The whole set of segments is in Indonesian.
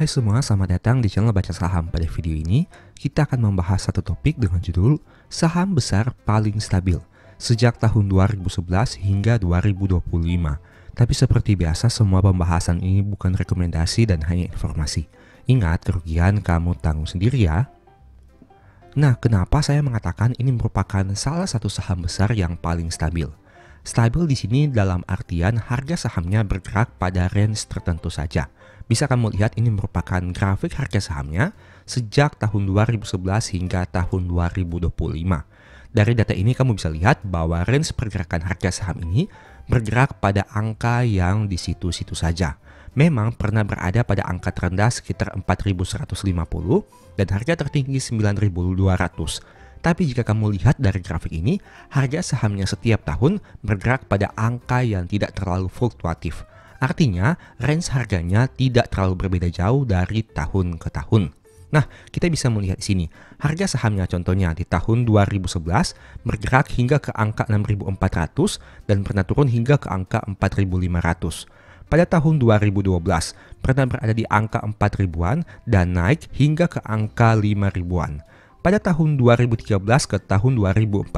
Hai semua, selamat datang di channel Baca Saham. Pada video ini, kita akan membahas satu topik dengan judul Saham Besar Paling Stabil sejak tahun 2011 hingga 2025. Tapi seperti biasa, semua pembahasan ini bukan rekomendasi dan hanya informasi. Ingat, kerugian kamu tanggung sendiri ya. Nah, kenapa saya mengatakan ini merupakan salah satu saham besar yang paling stabil? Stabil di sini dalam artian harga sahamnya bergerak pada range tertentu saja. Bisa kamu lihat ini merupakan grafik harga sahamnya sejak tahun 2011 hingga tahun 2025. Dari data ini kamu bisa lihat bahwa range pergerakan harga saham ini bergerak pada angka yang di situ-situ saja. Memang pernah berada pada angka terendah sekitar 4.150 dan harga tertinggi 9.200. Tapi jika kamu lihat dari grafik ini, harga sahamnya setiap tahun bergerak pada angka yang tidak terlalu fluktuatif. Artinya, range harganya tidak terlalu berbeda jauh dari tahun ke tahun. Nah, kita bisa melihat di sini, harga sahamnya contohnya di tahun 2011 bergerak hingga ke angka 6.400 dan pernah turun hingga ke angka 4.500. Pada tahun 2012, pernah berada di angka 4.000-an dan naik hingga ke angka 5.000-an. Pada tahun 2013 ke tahun 2014,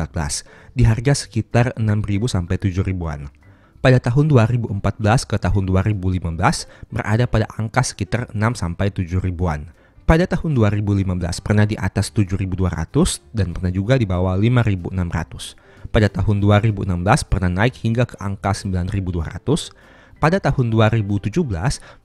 di harga sekitar 6.000 sampai 7.000-an. Pada tahun 2014 ke tahun 2015 berada pada angka sekitar 6 sampai 7.000-an. Pada tahun 2015 pernah di atas 7.200 dan pernah juga di bawah 5.600. Pada tahun 2016 pernah naik hingga ke angka 9.200. Pada tahun 2017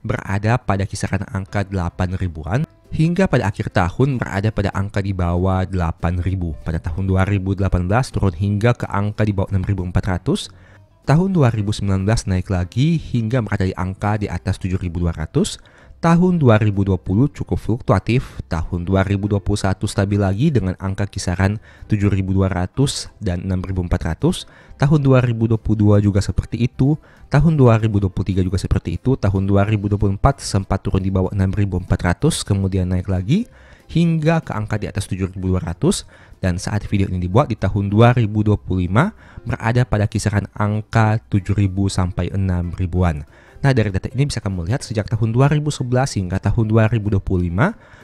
berada pada kisaran angka 8.000-an hingga pada akhir tahun berada pada angka di bawah 8.000. Pada tahun 2018 turun hingga ke angka di bawah 6.400. Tahun 2019 naik lagi hingga berada di angka di atas 7.200. Tahun 2020 cukup fluktuatif. Tahun 2021 stabil lagi dengan angka kisaran 7.200 dan 6.400. Tahun 2022 juga seperti itu. Tahun 2023 juga seperti itu. Tahun 2024 sempat turun di bawah 6.400, kemudian naik lagi hingga ke angka di atas 7.200, dan saat video ini dibuat di tahun 2025 berada pada kisaran angka 7.000 sampai 6.000-an. Nah, dari data ini bisa kamu lihat sejak tahun 2011 hingga tahun 2025,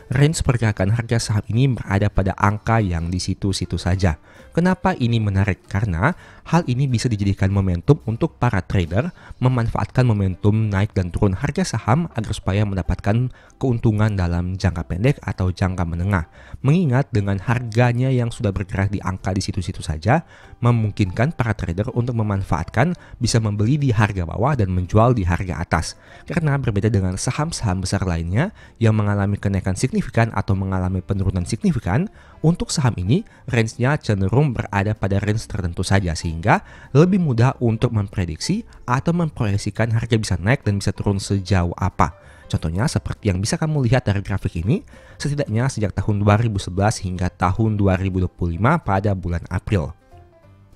range pergerakan harga saham ini berada pada angka yang di situ-situ saja. Kenapa ini menarik? Karena hal ini bisa dijadikan momentum untuk para trader memanfaatkan momentum naik dan turun harga saham agar supaya mendapatkan keuntungan dalam jangka pendek atau jangka menengah. Mengingat dengan harganya yang sudah bergerak di angka di situ-situ saja, memungkinkan para trader untuk memanfaatkan bisa membeli di harga bawah dan menjual di harga atas. Karena berbeda dengan saham-saham besar lainnya yang mengalami kenaikan signifikan atau mengalami penurunan signifikan, untuk saham ini range-nya cenderung berada pada range tertentu saja sehingga lebih mudah untuk memprediksi atau memproyeksikan harga bisa naik dan bisa turun sejauh apa. Contohnya seperti yang bisa kamu lihat dari grafik ini, setidaknya sejak tahun 2011 hingga tahun 2025 pada bulan April.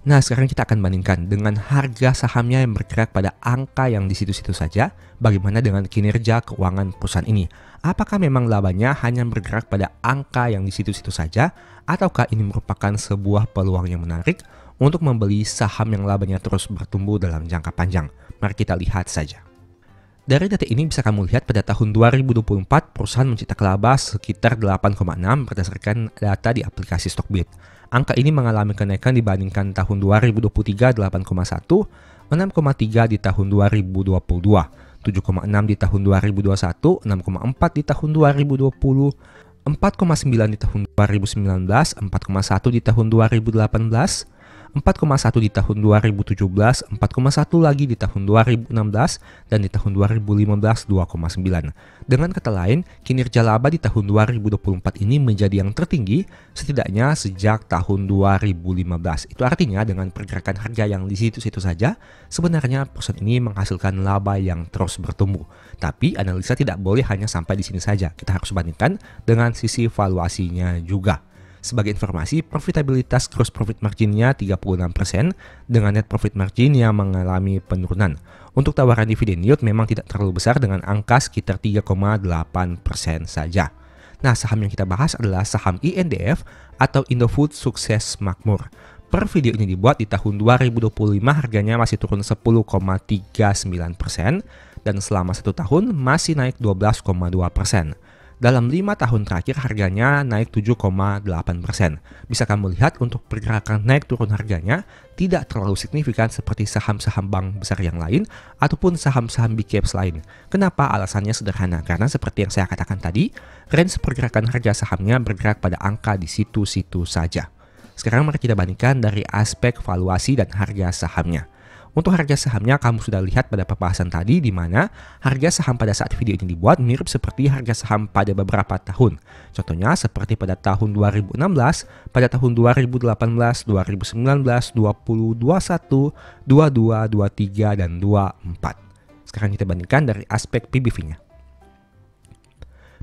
Nah, sekarang kita akan bandingkan dengan harga sahamnya yang bergerak pada angka yang di situ-situ saja, bagaimana dengan kinerja keuangan perusahaan ini. Apakah memang labanya hanya bergerak pada angka yang di situ-situ saja, ataukah ini merupakan sebuah peluang yang menarik untuk membeli saham yang labanya terus bertumbuh dalam jangka panjang? Mari kita lihat saja. Dari data ini bisa kamu lihat pada tahun 2024 perusahaan mencetak laba sekitar 8,6 berdasarkan data di aplikasi Stockbit. Angka ini mengalami kenaikan dibandingkan tahun 2023 8,1, 6,3 di tahun 2022, 7,6 di tahun 2021, 6,4 di tahun 2020, 4,9 di tahun 2019, 4,1 di tahun 2018, 4,1 di tahun 2017, 4,1 lagi di tahun 2016, dan di tahun 2015 2,9. Dengan kata lain, kinerja laba di tahun 2024 ini menjadi yang tertinggi setidaknya sejak tahun 2015. Itu artinya dengan pergerakan harga yang di situ-situ saja, sebenarnya perusahaan ini menghasilkan laba yang terus bertumbuh. Tapi analisa tidak boleh hanya sampai di sini saja. Kita harus bandingkan dengan sisi valuasinya juga. Sebagai informasi, profitabilitas gross profit margin-nya 36% dengan net profit margin yang mengalami penurunan. Untuk tawaran dividen yield memang tidak terlalu besar dengan angka sekitar 3,8% saja. Nah, saham yang kita bahas adalah saham INDF atau Indofood Sukses Makmur. Per video ini dibuat di tahun 2025 harganya masih turun 10,39%. dan selama 1 tahun masih naik 12,2%. Dalam 5 tahun terakhir harganya naik 7,8%. Bisa kamu lihat untuk pergerakan naik turun harganya tidak terlalu signifikan seperti saham-saham bank besar yang lain ataupun saham-saham big caps lain. Kenapa? Alasannya sederhana, karena seperti yang saya katakan tadi, range pergerakan harga sahamnya bergerak pada angka di situ-situ saja. Sekarang mari kita bandingkan dari aspek valuasi dan harga sahamnya. Untuk harga sahamnya kamu sudah lihat pada pembahasan tadi di mana harga saham pada saat video ini dibuat mirip seperti harga saham pada beberapa tahun. Contohnya seperti pada tahun 2016, pada tahun 2018, 2019, 20, 21, 22, 23, dan 24. Sekarang kita bandingkan dari aspek PBV-nya.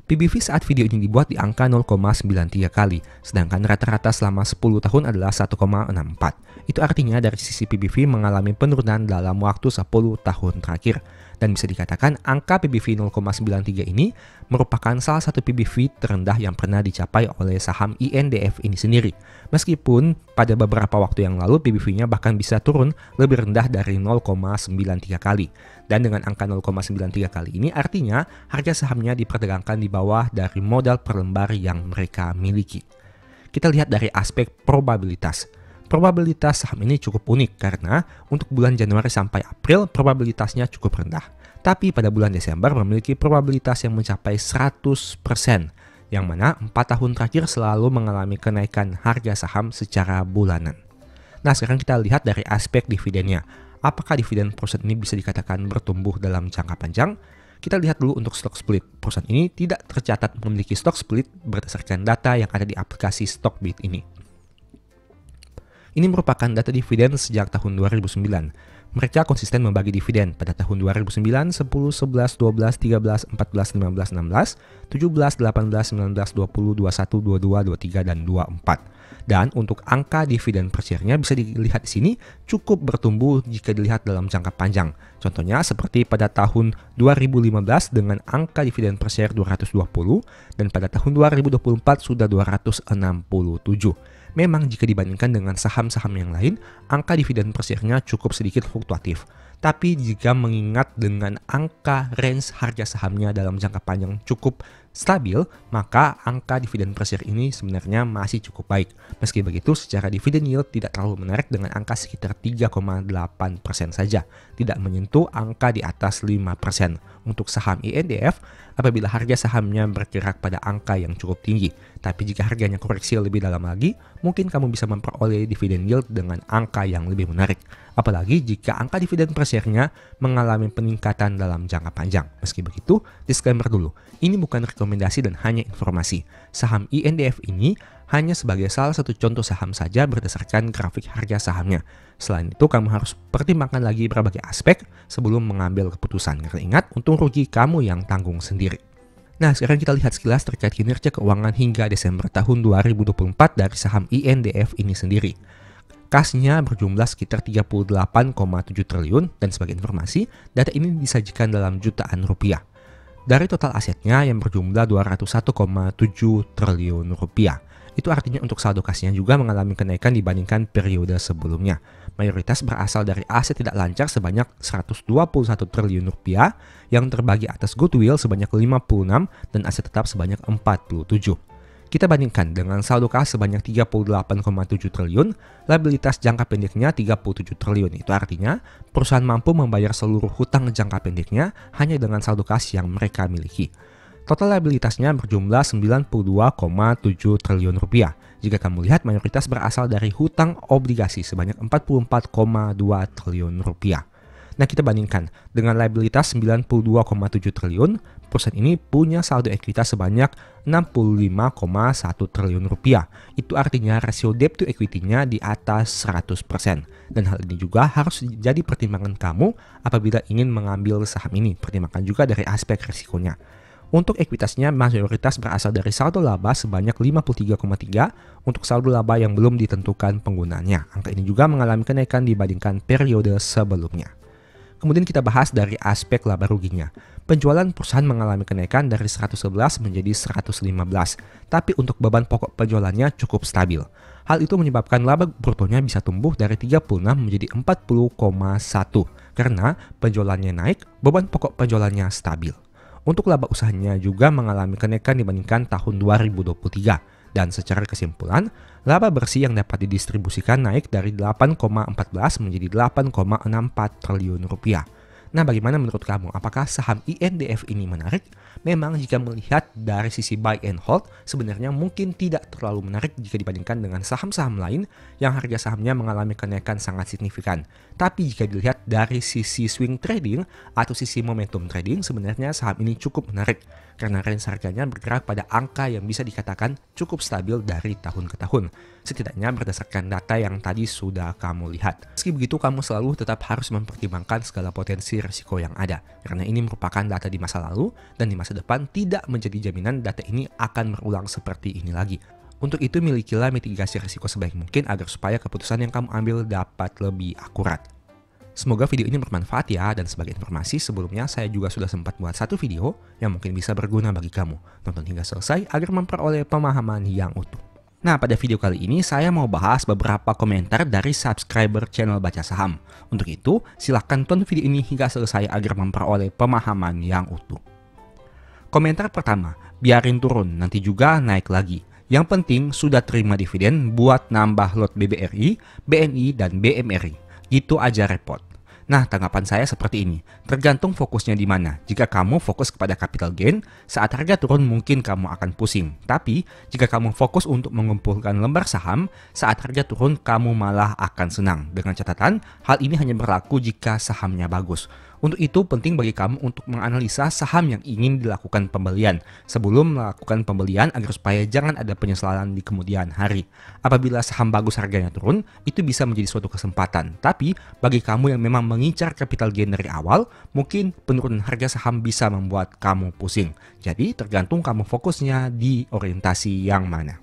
PBV saat video ini dibuat di angka 0,93 kali, sedangkan rata-rata selama 10 tahun adalah 1,64. Itu artinya dari sisi PBV mengalami penurunan dalam waktu 10 tahun terakhir. Dan bisa dikatakan angka PBV 0,93 ini merupakan salah satu PBV terendah yang pernah dicapai oleh saham INDF ini sendiri. Meskipun pada beberapa waktu yang lalu PBV-nya bahkan bisa turun lebih rendah dari 0,93 kali. Dan dengan angka 0,93 kali ini artinya harga sahamnya diperdagangkan di bawah dari modal per lembar yang mereka miliki. Kita lihat dari aspek probabilitas. Probabilitas saham ini cukup unik karena untuk bulan Januari sampai April probabilitasnya cukup rendah. Tapi pada bulan Desember memiliki probabilitas yang mencapai 100%, yang mana 4 tahun terakhir selalu mengalami kenaikan harga saham secara bulanan. Nah, sekarang kita lihat dari aspek dividennya. Apakah dividen perusahaan ini bisa dikatakan bertumbuh dalam jangka panjang? Kita lihat dulu untuk stock split. Perusahaan ini tidak tercatat memiliki stock split berdasarkan data yang ada di aplikasi Stockbit ini. Ini merupakan data dividen sejak tahun 2009. Mereka konsisten membagi dividen pada tahun 2009, 10, 11, 12, 13, 14, 15, 16, 17, 18, 19, 20, 21, 22, 23, dan 24. Dan untuk angka dividen per share-nya bisa dilihat di sini cukup bertumbuh jika dilihat dalam jangka panjang. Contohnya seperti pada tahun 2015 dengan angka dividen per share 220 dan pada tahun 2024 sudah 267. Memang jika dibandingkan dengan saham-saham yang lain, angka dividen per share-nya cukup sedikit fluktuatif. Tapi jika mengingat dengan angka range harga sahamnya dalam jangka panjang cukup stabil, maka angka dividen per share ini sebenarnya masih cukup baik. Meski begitu, secara dividen yield tidak terlalu menarik dengan angka sekitar 3,8% saja, tidak menyentuh angka di atas 5%. Untuk saham INDF, apabila harga sahamnya bergerak pada angka yang cukup tinggi. Tapi jika harganya koreksi lebih dalam lagi, mungkin kamu bisa memperoleh dividen yield dengan angka yang lebih menarik. Apalagi jika angka dividen per share-nya mengalami peningkatan dalam jangka panjang. Meski begitu, disclaimer dulu, ini bukan rekomendasi dan hanya informasi. Saham INDF ini hanya sebagai salah satu contoh saham saja berdasarkan grafik harga sahamnya. Selain itu, kamu harus pertimbangkan lagi berbagai aspek sebelum mengambil keputusan. Karena ingat, untung rugi kamu yang tanggung sendiri. Nah, sekarang kita lihat sekilas terkait kinerja keuangan hingga Desember tahun 2024 dari saham INDF ini sendiri. Kasnya berjumlah sekitar 38,7 triliun dan sebagai informasi, data ini disajikan dalam jutaan rupiah. Dari total asetnya yang berjumlah 201,7 triliun rupiah. Itu artinya untuk saldo kasnya juga mengalami kenaikan dibandingkan periode sebelumnya. Mayoritas berasal dari aset tidak lancar sebanyak 121 triliun rupiah yang terbagi atas goodwill sebanyak 56 dan aset tetap sebanyak 47. Kita bandingkan dengan saldo kas sebanyak 38,7 triliun, liabilitas jangka pendeknya 37 triliun. Itu artinya perusahaan mampu membayar seluruh hutang jangka pendeknya hanya dengan saldo kas yang mereka miliki. Total liabilitasnya berjumlah 92,7 triliun rupiah. Jika kamu lihat, mayoritas berasal dari hutang obligasi sebanyak 44,2 triliun rupiah. Nah, kita bandingkan dengan liabilitas 92,7 triliun, perusahaan ini punya saldo ekuitas sebanyak 65,1 triliun rupiah. Itu artinya rasio debt to equity-nya di atas 100%. Dan hal ini juga harus jadi pertimbangan kamu apabila ingin mengambil saham ini. Pertimbangkan juga dari aspek risikonya. Untuk ekuitasnya mayoritas berasal dari saldo laba sebanyak 53,3 untuk saldo laba yang belum ditentukan penggunaannya. Angka ini juga mengalami kenaikan dibandingkan periode sebelumnya. Kemudian kita bahas dari aspek laba ruginya. Penjualan perusahaan mengalami kenaikan dari 111 menjadi 115, tapi untuk beban pokok penjualannya cukup stabil. Hal itu menyebabkan laba brutonya bisa tumbuh dari 36 menjadi 40,1. karena penjualannya naik, beban pokok penjualannya stabil. Untuk laba usahanya juga mengalami kenaikan dibandingkan tahun 2023. Dan secara kesimpulan, laba bersih yang dapat didistribusikan naik dari 8,14 menjadi 8,64 triliun rupiah. Nah, bagaimana menurut kamu? Apakah saham INDF ini menarik? Memang jika melihat dari sisi buy and hold, sebenarnya mungkin tidak terlalu menarik jika dibandingkan dengan saham-saham lain yang harga sahamnya mengalami kenaikan sangat signifikan. Tapi jika dilihat dari sisi swing trading atau sisi momentum trading, sebenarnya saham ini cukup menarik. Karena range harganya bergerak pada angka yang bisa dikatakan cukup stabil dari tahun ke tahun. Setidaknya berdasarkan data yang tadi sudah kamu lihat. Meski begitu, kamu selalu tetap harus mempertimbangkan segala potensi risiko yang ada. Karena ini merupakan data di masa lalu dan di masa depan tidak menjadi jaminan data ini akan berulang seperti ini lagi. Untuk itu, milikilah mitigasi risiko sebaik mungkin agar supaya keputusan yang kamu ambil dapat lebih akurat. Semoga video ini bermanfaat ya, dan sebagai informasi sebelumnya saya juga sudah sempat buat satu video yang mungkin bisa berguna bagi kamu. Tonton hingga selesai agar memperoleh pemahaman yang utuh. Nah, pada video kali ini saya mau bahas beberapa komentar dari subscriber channel Baca Saham. Untuk itu, silahkan tonton video ini hingga selesai agar memperoleh pemahaman yang utuh. Komentar pertama, biarin turun, nanti juga naik lagi. Yang penting sudah terima dividen buat nambah lot BBRI, BNI, dan BMRI. Gitu aja repot. Nah, tanggapan saya seperti ini. Tergantung fokusnya di mana. Jika kamu fokus kepada capital gain, saat harga turun mungkin kamu akan pusing. Tapi, jika kamu fokus untuk mengumpulkan lembar saham, saat harga turun kamu malah akan senang. Dengan catatan, hal ini hanya berlaku jika sahamnya bagus. Untuk itu penting bagi kamu untuk menganalisa saham yang ingin dilakukan pembelian sebelum melakukan pembelian agar supaya jangan ada penyesalan di kemudian hari. Apabila saham bagus harganya turun, itu bisa menjadi suatu kesempatan. Tapi bagi kamu yang memang mengincar capital gain dari awal, mungkin penurunan harga saham bisa membuat kamu pusing. Jadi tergantung kamu fokusnya di orientasi yang mana.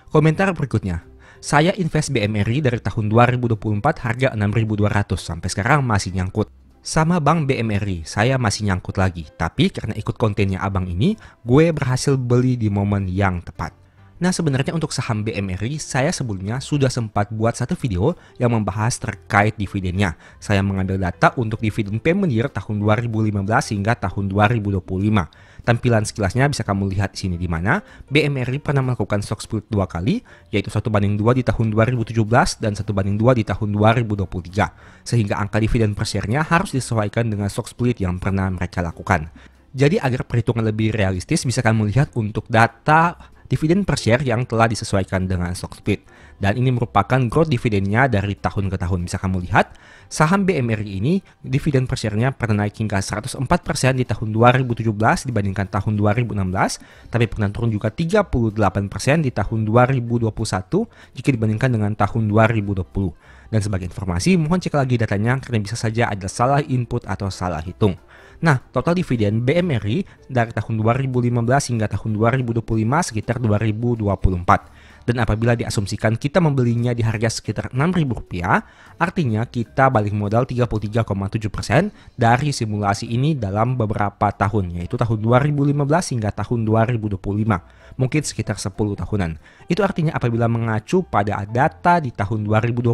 Komentar berikutnya. Saya invest BMRI dari tahun 2024 harga 6.200 sampai sekarang masih nyangkut. Sama Bang BMRI, saya masih nyangkut lagi. Tapi karena ikut kontennya abang ini, gue berhasil beli di momen yang tepat. Nah, sebenarnya untuk saham BMRI, saya sebelumnya sudah sempat buat satu video yang membahas terkait dividennya. Saya mengambil data untuk dividen payment year tahun 2015 hingga tahun 2025. Tampilan sekilasnya bisa kamu lihat di sini, di mana BMRI pernah melakukan stock split 2 kali, yaitu 1:2 di tahun 2017 dan 1:2 di tahun 2023. Sehingga angka dividen per share-nya harus disesuaikan dengan stock split yang pernah mereka lakukan. Jadi agar perhitungan lebih realistis, bisa kamu lihat untuk data dividen per share yang telah disesuaikan dengan stock split. Dan ini merupakan growth dividennya dari tahun ke tahun. Bisa kamu lihat, saham BMRI ini dividen per share-nya pernah naik hingga 104% di tahun 2017 dibandingkan tahun 2016, tapi pernah turun juga 38% di tahun 2021 jika dibandingkan dengan tahun 2020. Dan sebagai informasi, mohon cek lagi datanya karena bisa saja ada salah input atau salah hitung. Nah, total dividen BMRI dari tahun 2015 hingga tahun 2025 sekitar 2024. Dan apabila diasumsikan kita membelinya di harga sekitar Rp6.000, artinya kita balik modal 33,7% dari simulasi ini dalam beberapa tahun, yaitu tahun 2015 hingga tahun 2025. Mungkin sekitar 10 tahunan. Itu artinya apabila mengacu pada data di tahun 2025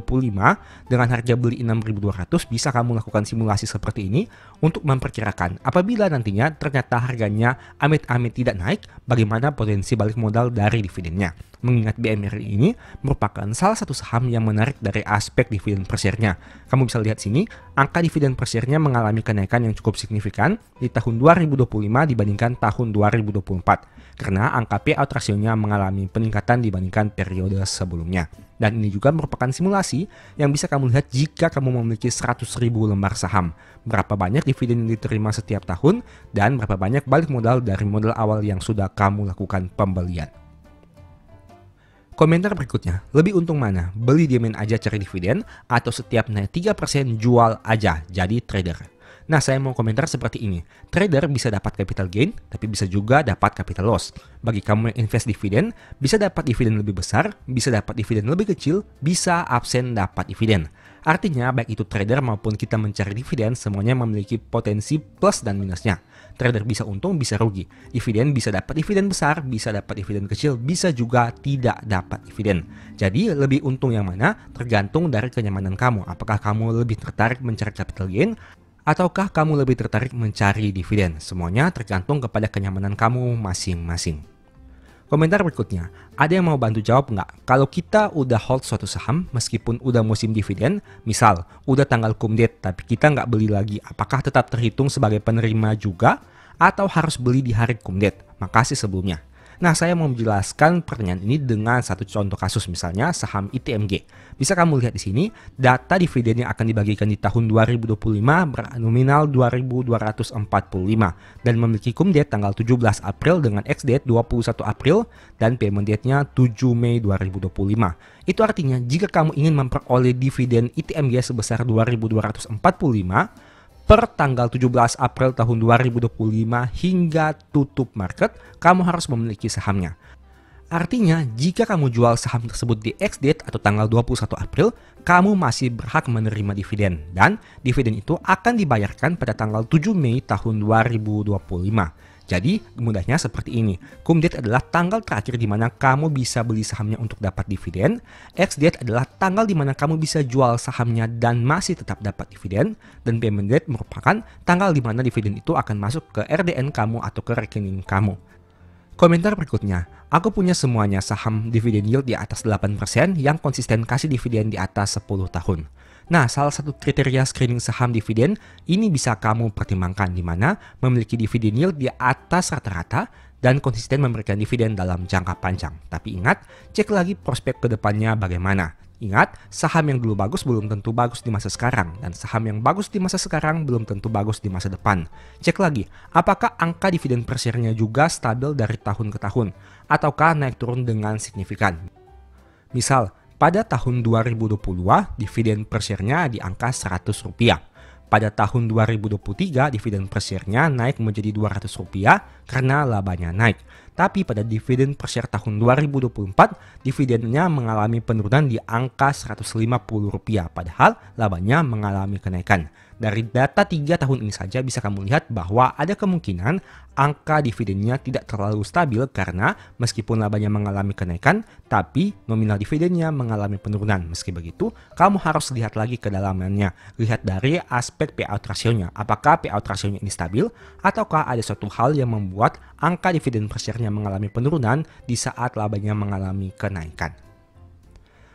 dengan harga beli 6.200, bisa kamu lakukan simulasi seperti ini untuk memperkirakan apabila nantinya ternyata harganya amit-amit tidak naik, bagaimana potensi balik modal dari dividennya. Mengingat BMRI ini merupakan salah satu saham yang menarik dari aspek dividen per share-nya. Kamu bisa lihat sini, angka dividen per share-nya mengalami kenaikan yang cukup signifikan di tahun 2025 dibandingkan tahun 2024. Karena angka payout ratio-nya mengalami peningkatan dibandingkan periode sebelumnya. Dan ini juga merupakan simulasi yang bisa kamu lihat jika kamu memiliki 100.000 lembar saham. Berapa banyak dividen yang diterima setiap tahun dan berapa banyak balik modal dari modal awal yang sudah kamu lakukan pembelian. Komentar berikutnya, lebih untung mana? Beli diamin aja cari dividen atau setiap naik 3% jual aja jadi trader? Nah, saya mau komentar seperti ini. Trader bisa dapat capital gain, tapi bisa juga dapat capital loss. Bagi kamu yang invest dividen, bisa dapat dividen lebih besar, bisa dapat dividen lebih kecil, bisa absen dapat dividen. Artinya baik itu trader maupun kita mencari dividen semuanya memiliki potensi plus dan minusnya. Trader bisa untung, bisa rugi. Dividen bisa dapat dividen besar, bisa dapat dividen kecil, bisa juga tidak dapat dividen. Jadi lebih untung yang mana tergantung dari kenyamanan kamu. Apakah kamu lebih tertarik mencari capital gain ataukah kamu lebih tertarik mencari dividen? Semuanya tergantung kepada kenyamanan kamu masing-masing. Komentar berikutnya, ada yang mau bantu jawab nggak? Kalau kita udah hold suatu saham meskipun udah musim dividen, misal udah tanggal cum date tapi kita nggak beli lagi, apakah tetap terhitung sebagai penerima juga? Atau harus beli di hari cum date? Makasih sebelumnya. Nah, saya mau menjelaskan pertanyaan ini dengan satu contoh kasus, misalnya saham ITMG. Bisa kamu lihat di sini, data dividen yang akan dibagikan di tahun 2025 bernominal 2.245 dan memiliki cum date tanggal 17 April dengan ex date 21 April dan payment date-nya 7 Mei 2025. Itu artinya jika kamu ingin memperoleh dividen ITMG sebesar 2.245 per tanggal 17 April tahun 2025 hingga tutup market, kamu harus memiliki sahamnya. Artinya, jika kamu jual saham tersebut di ex-date atau tanggal 21 April, kamu masih berhak menerima dividen. Dan dividen itu akan dibayarkan pada tanggal 7 Mei tahun 2025. Jadi, mudahnya seperti ini. Cum date adalah tanggal terakhir di mana kamu bisa beli sahamnya untuk dapat dividen. Ex-date adalah tanggal di mana kamu bisa jual sahamnya dan masih tetap dapat dividen. Dan payment date merupakan tanggal di mana dividen itu akan masuk ke RDN kamu atau ke rekening kamu. Komentar berikutnya, aku punya semuanya saham dividen yield di atas 8% yang konsisten kasih dividen di atas 10 tahun. Nah, salah satu kriteria screening saham dividen ini bisa kamu pertimbangkan di mana memiliki dividen yield di atas rata-rata dan konsisten memberikan dividen dalam jangka panjang. Tapi ingat, cek lagi prospek ke depannya bagaimana. Ingat, saham yang dulu bagus belum tentu bagus di masa sekarang dan saham yang bagus di masa sekarang belum tentu bagus di masa depan. Cek lagi, apakah angka dividen per share-nya juga stabil dari tahun ke tahun ataukah naik turun dengan signifikan. Misal, pada tahun 2020, dividen per share-nya di angka Rp100. Pada tahun 2023, dividen per share-nya naik menjadi Rp200 karena labanya naik. Tapi pada dividen per share tahun 2024, dividennya mengalami penurunan di angka Rp150, padahal labanya mengalami kenaikan. Dari data 3 tahun ini saja bisa kamu lihat bahwa ada kemungkinan angka dividennya tidak terlalu stabil karena meskipun labanya mengalami kenaikan, tapi nominal dividennya mengalami penurunan. Meski begitu, kamu harus lihat lagi kedalamannya. Lihat dari aspek payout ratio-nya. Apakah payout ratio-nya ini stabil ataukah ada suatu hal yang membuat angka dividen per share-nya mengalami penurunan di saat labanya mengalami kenaikan.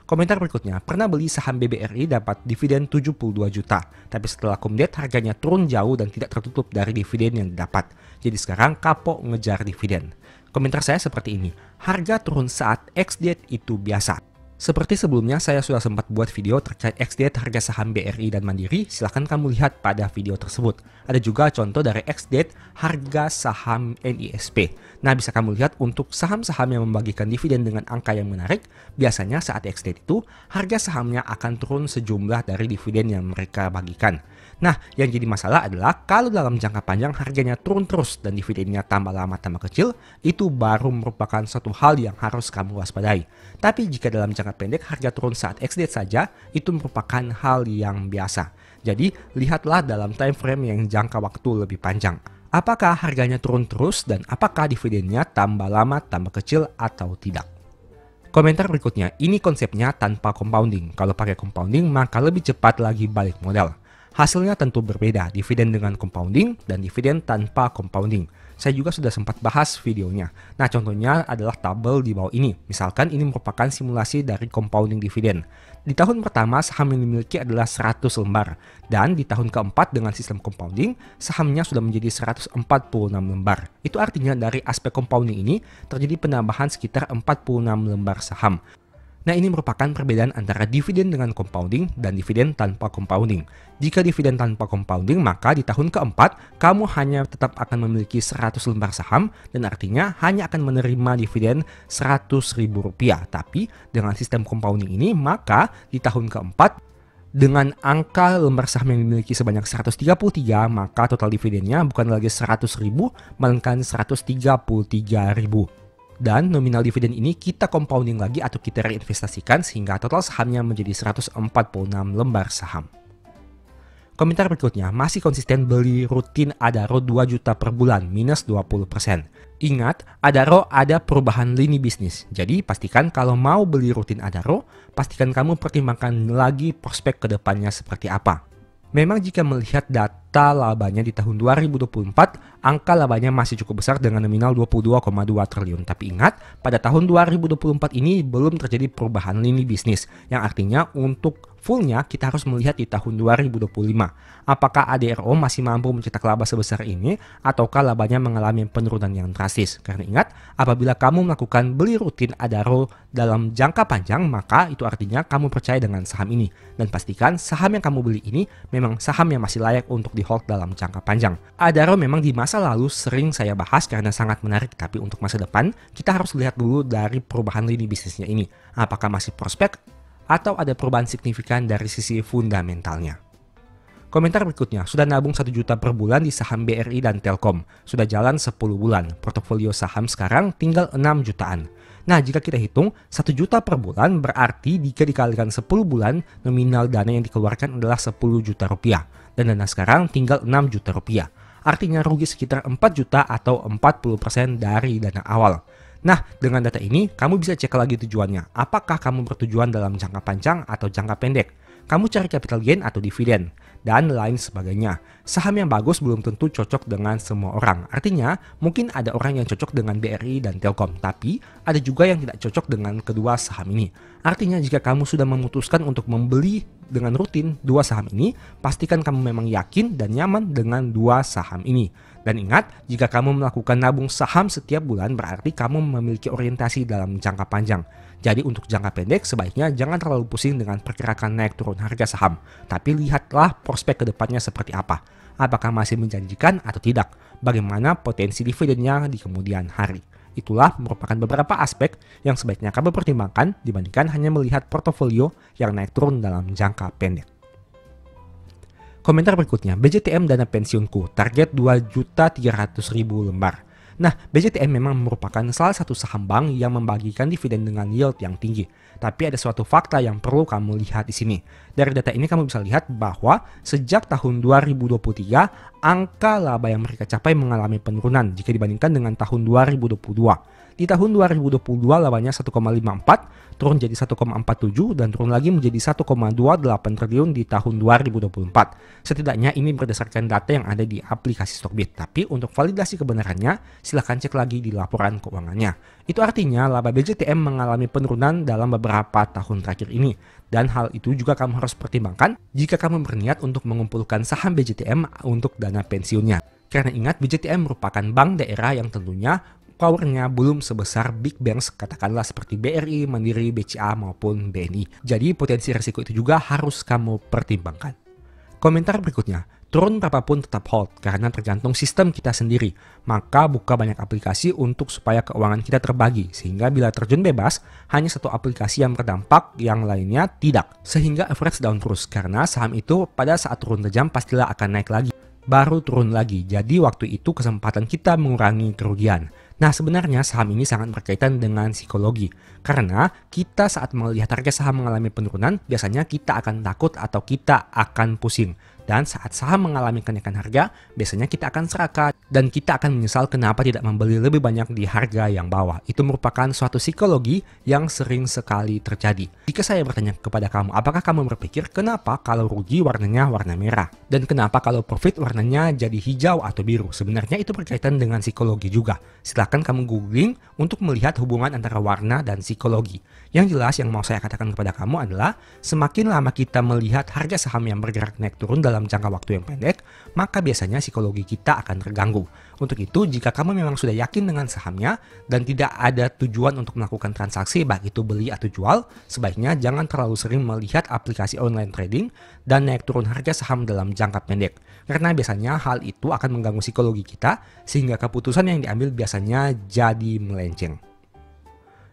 Komentar berikutnya, pernah beli saham BBRI dapat dividen 72 juta, tapi setelah cum date harganya turun jauh dan tidak tertutup dari dividen yang didapat. Jadi sekarang kapok ngejar dividen. Komentar saya seperti ini, harga turun saat ex-date itu biasa. Seperti sebelumnya saya sudah sempat buat video terkait ex-date harga saham BRI dan Mandiri, silahkan kamu lihat pada video tersebut. Ada juga contoh dari ex-date harga saham NISP. Nah, bisa kamu lihat untuk saham-saham yang membagikan dividen dengan angka yang menarik, biasanya saat ex-date itu harga sahamnya akan turun sejumlah dari dividen yang mereka bagikan. Nah, yang jadi masalah adalah kalau dalam jangka panjang harganya turun terus dan dividennya tambah lama tambah kecil, itu baru merupakan suatu hal yang harus kamu waspadai. Tapi jika dalam jangka pendek harga turun saat ex-date saja, itu merupakan hal yang biasa. Jadi, lihatlah dalam time frame yang jangka waktu lebih panjang. Apakah harganya turun terus dan apakah dividennya tambah lama tambah kecil atau tidak? Komentar berikutnya, ini konsepnya tanpa compounding. Kalau pakai compounding maka lebih cepat lagi balik modal. Hasilnya tentu berbeda, dividen dengan compounding dan dividen tanpa compounding. Saya juga sudah sempat bahas videonya. Nah, contohnya adalah tabel di bawah ini. Misalkan ini merupakan simulasi dari compounding dividen. Di tahun pertama saham yang dimiliki adalah 100 lembar. Dan di tahun keempat dengan sistem compounding, sahamnya sudah menjadi 146 lembar. Itu artinya dari aspek compounding ini terjadi penambahan sekitar 46 lembar saham. Nah, ini merupakan perbedaan antara dividen dengan compounding dan dividen tanpa compounding. Jika dividen tanpa compounding, maka di tahun keempat, kamu hanya tetap akan memiliki 100 lembar saham dan artinya hanya akan menerima dividen Rp100.000. Tapi dengan sistem compounding ini, maka di tahun keempat, dengan angka lembar saham yang dimiliki sebanyak 133, maka total dividennya bukan lagi 100.000, melainkan 133.000. Dan nominal dividen ini kita compounding lagi atau kita reinvestasikan sehingga total sahamnya menjadi 146 lembar saham. Komentar berikutnya, masih konsisten beli rutin Adaro 2 juta per bulan, minus 20%. Ingat, Adaro ada perubahan lini bisnis. Jadi pastikan kalau mau beli rutin Adaro, pastikan kamu pertimbangkan lagi prospek kedepannya seperti apa. Memang jika melihat data labanya di tahun 2024, angka labanya masih cukup besar dengan nominal 22,2 triliun. Tapi ingat, pada tahun 2024 ini belum terjadi perubahan lini bisnis, yang artinya untuk fullnya kita harus melihat di tahun 2025. Apakah ADRO masih mampu mencetak laba sebesar ini ataukah labanya mengalami penurunan yang drastis? Karena ingat, apabila kamu melakukan beli rutin Adaro dalam jangka panjang, maka itu artinya kamu percaya dengan saham ini. Dan pastikan saham yang kamu beli ini memang saham yang masih layak untuk di hold dalam jangka panjang. Adaro memang di masa lalu sering saya bahas karena sangat menarik, tapi untuk masa depan kita harus lihat dulu dari perubahan lini bisnisnya ini. Apakah masih prospek atau ada perubahan signifikan dari sisi fundamentalnya. Komentar berikutnya, sudah nabung 1 juta per bulan di saham BRI dan Telkom. Sudah jalan 10 bulan, portofolio saham sekarang tinggal 6 jutaan. Nah, jika kita hitung 1 juta per bulan berarti jika dikalikan 10 bulan, nominal dana yang dikeluarkan adalah 10 juta rupiah. Dan dana sekarang tinggal 6 juta rupiah. Artinya rugi sekitar 4 juta atau 40% dari dana awal. Nah, dengan data ini, kamu bisa cek lagi tujuannya. Apakah kamu bertujuan dalam jangka panjang atau jangka pendek? Kamu cari capital gain atau dividen, dan lain sebagainya. Saham yang bagus belum tentu cocok dengan semua orang. Artinya, mungkin ada orang yang cocok dengan BRI dan Telkom, tapi ada juga yang tidak cocok dengan kedua saham ini. Artinya, jika kamu sudah memutuskan untuk membeli dengan rutin dua saham ini, pastikan kamu memang yakin dan nyaman dengan dua saham ini. Dan ingat, jika kamu melakukan nabung saham setiap bulan, berarti kamu memiliki orientasi dalam jangka panjang. Jadi untuk jangka pendek sebaiknya jangan terlalu pusing dengan pergerakan naik turun harga saham. Tapi lihatlah prospek kedepannya seperti apa. Apakah masih menjanjikan atau tidak? Bagaimana potensi dividennya di kemudian hari? Itulah merupakan beberapa aspek yang sebaiknya kamu pertimbangkan dibandingkan hanya melihat portofolio yang naik turun dalam jangka pendek. Komentar berikutnya, BJTM dana pensiunku, target 2.300.000 lembar. Nah, BJTM memang merupakan salah satu saham bank yang membagikan dividen dengan yield yang tinggi. Tapi ada suatu fakta yang perlu kamu lihat di sini. Dari data ini kamu bisa lihat bahwa sejak tahun 2023, angka laba yang mereka capai mengalami penurunan jika dibandingkan dengan tahun 2022. Di tahun 2022 labanya 1,54, turun jadi 1,47 dan turun lagi menjadi 1,28 triliun di tahun 2024. Setidaknya ini berdasarkan data yang ada di aplikasi Stockbit. Tapi untuk validasi kebenarannya, silahkan cek lagi di laporan keuangannya. Itu artinya laba BJTM mengalami penurunan dalam beberapa tahun terakhir ini. Dan hal itu juga kamu harus pertimbangkan jika kamu berniat untuk mengumpulkan saham BJTM untuk dana pensiunnya. Karena ingat, BJTM merupakan bank daerah yang tentunya powernya belum sebesar big banks katakanlah seperti BRI, Mandiri, BCA maupun BNI. Jadi potensi risiko itu juga harus kamu pertimbangkan. Komentar berikutnya, turun berapapun tetap hold karena tergantung sistem kita sendiri. Maka buka banyak aplikasi untuk supaya keuangan kita terbagi. Sehingga bila terjun bebas, hanya satu aplikasi yang berdampak, yang lainnya tidak. Sehingga average down terus karena saham itu pada saat turun tajam pastilah akan naik lagi. Baru turun lagi, jadi waktu itu kesempatan kita mengurangi kerugian. Nah, sebenarnya saham ini sangat berkaitan dengan psikologi. Karena kita saat melihat harga saham mengalami penurunan, biasanya kita akan takut atau kita akan pusing. Dan saat saham mengalami kenaikan harga, biasanya kita akan serakah dan kita akan menyesal kenapa tidak membeli lebih banyak di harga yang bawah. Itu merupakan suatu psikologi yang sering sekali terjadi. Jika saya bertanya kepada kamu, apakah kamu berpikir kenapa kalau rugi warnanya warna merah? Dan kenapa kalau profit warnanya jadi hijau atau biru? Sebenarnya itu berkaitan dengan psikologi juga. Silahkan kamu googling untuk melihat hubungan antara warna dan psikologi. Yang jelas yang mau saya katakan kepada kamu adalah semakin lama kita melihat harga saham yang bergerak naik turun dalam jangka waktu yang pendek, maka biasanya psikologi kita akan terganggu. Untuk itu, jika kamu memang sudah yakin dengan sahamnya dan tidak ada tujuan untuk melakukan transaksi baik itu beli atau jual, sebaiknya jangan terlalu sering melihat aplikasi online trading dan naik turun harga saham dalam jangka pendek. Karena biasanya hal itu akan mengganggu psikologi kita sehingga keputusan yang diambil biasanya jadi melenceng.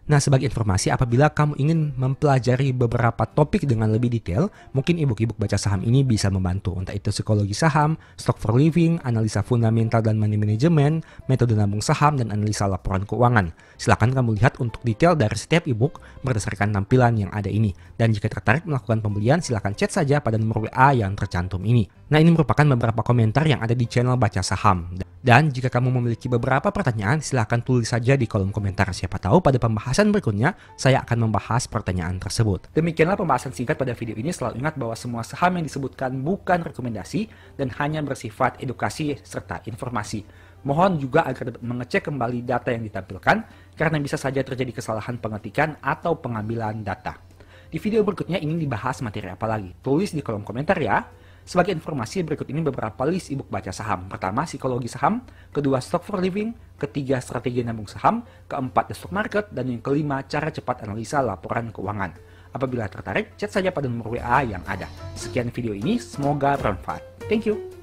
Nah, sebagai informasi, apabila kamu ingin mempelajari beberapa topik dengan lebih detail, mungkin ebook baca saham ini bisa membantu. Entah itu psikologi saham, stock for living, analisa fundamental dan money management, metode nabung saham, dan analisa laporan keuangan. Silakan kamu lihat untuk detail dari setiap ebook berdasarkan tampilan yang ada ini. Dan jika tertarik melakukan pembelian, silakan chat saja pada nomor WA yang tercantum ini. Nah, ini merupakan beberapa komentar yang ada di channel Baca Saham. Dan jika kamu memiliki beberapa pertanyaan, silahkan tulis saja di kolom komentar. Siapa tahu pada pembahasan berikutnya, saya akan membahas pertanyaan tersebut. Demikianlah pembahasan singkat pada video ini. Selalu ingat bahwa semua saham yang disebutkan bukan rekomendasi dan hanya bersifat edukasi serta informasi. Mohon juga agar dapat mengecek kembali data yang ditampilkan, karena bisa saja terjadi kesalahan pengetikan atau pengambilan data. Di video berikutnya ingin dibahas materi apa lagi? Tulis di kolom komentar ya. Sebagai informasi, berikut ini beberapa list ebook baca saham. Pertama, psikologi saham. Kedua, stock for living. Ketiga, strategi nabung saham. Keempat, the stock market. Dan yang kelima, cara cepat analisa laporan keuangan. Apabila tertarik, chat saja pada nomor WA yang ada. Sekian video ini, semoga bermanfaat. Thank you.